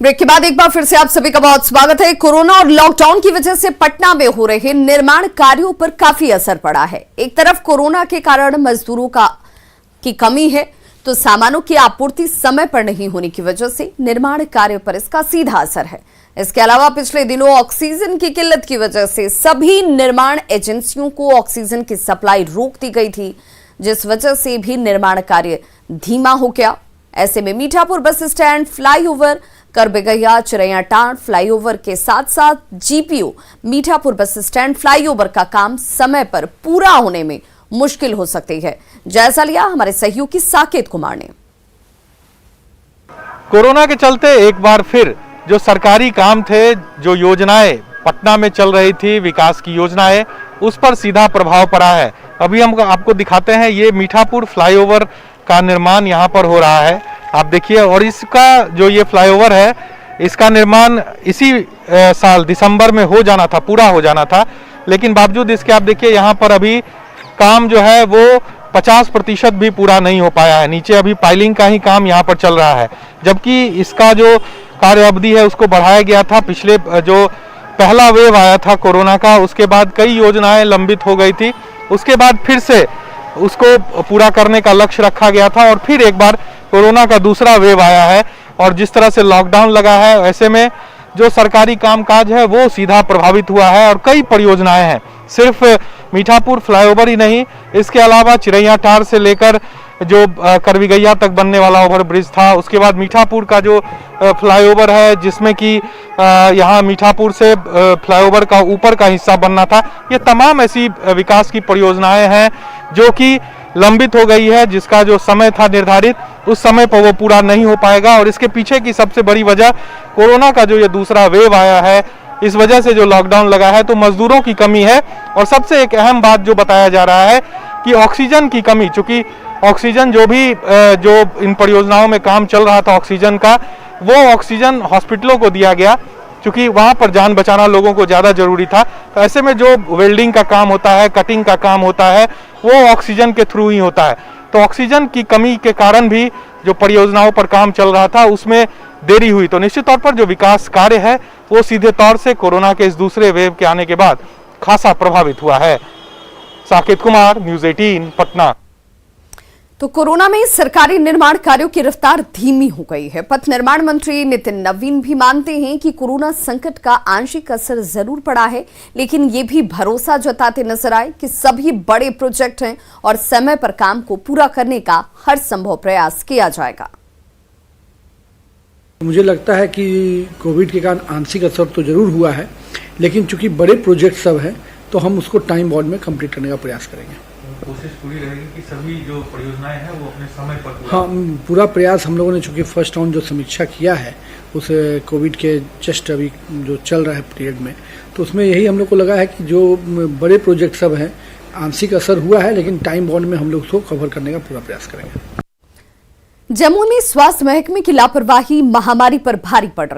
Break के बाद एक बार फिर से आप सभी का बहुत स्वागत है। कोरोना और लॉकडाउन की वजह से पटना में हो रहे निर्माण कार्यों पर काफी असर पड़ा है। एक तरफ कोरोना के कारण मजदूरों की कमी है, तो सामानों की आपूर्ति समय पर नहीं होने की वजह से निर्माण कार्य पर इसका सीधा असर है। इसके अलावा पिछले दिनों ऑक्सीजन की किल्लत की वजह से सभी निर्माण एजेंसियों को ऑक्सीजन की सप्लाई रोक दी गई थी, जिस वजह से भी निर्माण कार्य धीमा हो गया। ऐसे में Mithapur bus stand, flyover, Karbigahiya Chiraiyatand flyover के साथ साथ GPO Mithapur bus stand flyover का काम समय पर पूरा होने में मुश्किल हो सकती है। जायजा लिया हमारे सहयोगी साकेत कुमार ने। कोरोना के चलते एक बार फिर जो सरकारी काम थे, जो योजनाएं पटना में चल रही थी, विकास की योजनाएं, उस पर सीधा प्रभाव पड़ा है। अभी हम आपको दिखाते हैं, ये मीठापुर फ्लाईओवर का निर्माण यहाँ पर हो रहा है, आप देखिए। और इसका जो ये फ्लाईओवर है, इसका निर्माण इसी साल दिसंबर में हो जाना था, पूरा हो जाना था, लेकिन बावजूद इसके आप देखिए यहाँ पर अभी काम जो है वो 50% भी पूरा नहीं हो पाया है। नीचे अभी पाइलिंग का ही काम यहाँ पर चल रहा है, जबकि इसका जो कार्य अवधि है उसको बढ़ाया गया था। पिछले जो पहला वेव आया था कोरोना का, उसके बाद कई योजनाएं लंबित हो गई थी, उसके बाद फिर से उसको पूरा करने का लक्ष्य रखा गया था और फिर एक बार कोरोना का दूसरा वेव आया है और जिस तरह से लॉकडाउन लगा है, ऐसे में जो सरकारी कामकाज है वो सीधा प्रभावित हुआ है। और कई परियोजनाएं हैं, सिर्फ मीठापुर फ्लाईओवर ही नहीं, इसके अलावा चिरैयाटांड़ से लेकर जो करबेगैया तक बनने वाला ओवरब्रिज था, उसके बाद मीठापुर का जो फ्लाईओवर है, जिसमें कि यहाँ मीठापुर से फ्लाईओवर का ऊपर का हिस्सा बनना था, ये तमाम ऐसी विकास की परियोजनाएं हैं जो कि लंबित हो गई है, जिसका जो समय था निर्धारित, उस समय पर वो पूरा नहीं हो पाएगा। और इसके पीछे की सबसे बड़ी वजह कोरोना का जो ये दूसरा वेव आया है, इस वजह से जो लॉकडाउन लगा है, तो मजदूरों की कमी है। और सबसे एक अहम बात जो बताया जा रहा है कि ऑक्सीजन की कमी, चूंकि ऑक्सीजन जो इन परियोजनाओं में काम चल रहा था ऑक्सीजन का, वो ऑक्सीजन हॉस्पिटलों को दिया गया, क्योंकि वहां पर जान बचाना लोगों को ज़्यादा जरूरी था। तो ऐसे में जो वेल्डिंग का काम होता है, कटिंग का काम होता है, वो ऑक्सीजन के थ्रू ही होता है। तो ऑक्सीजन की कमी के कारण भी जो परियोजनाओं पर काम चल रहा था उसमें देरी हुई। तो निश्चित तौर पर जो विकास कार्य है वो सीधे तौर से कोरोना के इस दूसरे वेव के आने के बाद खासा प्रभावित हुआ है। साकेत कुमार, न्यूज़ 18 पटना। तो कोरोना में सरकारी निर्माण कार्यों की रफ्तार धीमी हो गई है। पथ निर्माण मंत्री नितिन नवीन भी मानते हैं कि कोरोना संकट का आंशिक असर जरूर पड़ा है, लेकिन ये भी भरोसा जताते नजर आए कि सभी बड़े प्रोजेक्ट हैं और समय पर काम को पूरा करने का हर संभव प्रयास किया जाएगा। मुझे लगता है कि कोविड के कारण आंशिक असर तो जरूर हुआ है, लेकिन चूंकि बड़े प्रोजेक्ट सब हैं तो हम उसको टाइम बाउंड में कंप्लीट करने का प्रयास करेंगे। कोशिश पूरी रहेगी कि सभी जो परियोजनाएं हैं वो अपने समय पर पूरा प्रयास हम लोगों ने, चूंकि फर्स्ट राउंड जो समीक्षा किया है उस कोविड के जस्ट अभी जो चल रहा है पीरियड में, तो उसमें यही हम लोग को लगा है कि जो बड़े प्रोजेक्ट सब हैं आंशिक असर हुआ है, लेकिन टाइम बाउंड में हम लोग उसको कवर करने का पूरा प्रयास करेंगे। जम्मू में स्वास्थ्य महकमे की लापरवाही महामारी पर भारी पड़ रही